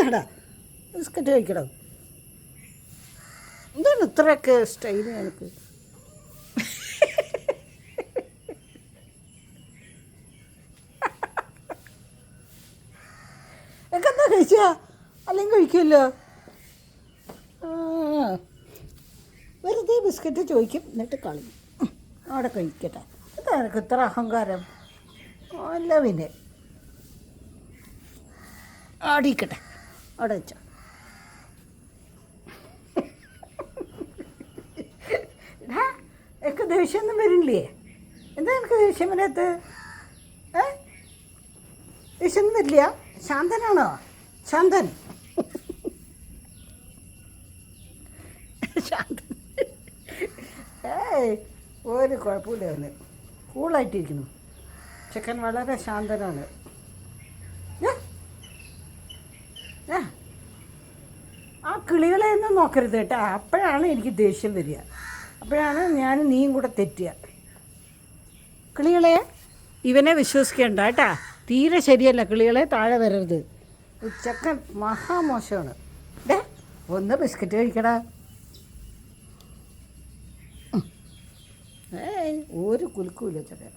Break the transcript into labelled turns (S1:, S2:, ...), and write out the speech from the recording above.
S1: എന്നാടാ ബിസ്ക്കറ്റ് കഴിക്കടോ. എന്താണ് ഇത്രയൊക്കെ സ്റ്റൈല് എനിക്ക്? ഒക്കെ എന്താ കഴിച്ചാ? അല്ലെങ്കിൽ കഴിക്കുമല്ലോ. വെറുതെ ബിസ്ക്കറ്റ് ചോദിക്കും എന്നിട്ട് കളയും. അവിടെ കഴിക്കട്ടെ. എന്താ എനിക്ക് ഇത്ര അഹങ്കാരം? അല്ല പിന്നെ ആടിക്കട്ടെ, അവിടെ വെച്ചോ. എനിക്ക് ദേഷ്യമൊന്നും വരില്ലേ? എന്താ എനിക്ക് ദേഷ്യം വരാത്ത? ദേഷ്യമൊന്നും വരില്ല? ശാന്തനാണോ? ശാന്തൻ ശാന്തൻ. ഒരു കുഴപ്പമില്ല, അവന് കൂളായിട്ടിരിക്കുന്നു. ചെക്കൻ വളരെ ശാന്തനാണ്. ആ കിളികളെ ഒന്നും നോക്കരുത് കേട്ടോ. അപ്പോഴാണ് എനിക്ക് ദേഷ്യം വരിക. അപ്പോഴാണ് നീയും കൂടെ തെറ്റുക. കിളികളെ ഇവനെ വിശ്വസിക്കേണ്ട കേട്ടാ. തീരെ ശരിയല്ല. കിളികളെ താഴെ വരരുത്. ചെക്കൻ മഹാമോശമാണ്. ഒന്ന് ബിസ്ക്കറ്റ് കഴിക്കടാ. ഒരു കുലുക്കുമില്ല ചെക്കൻ.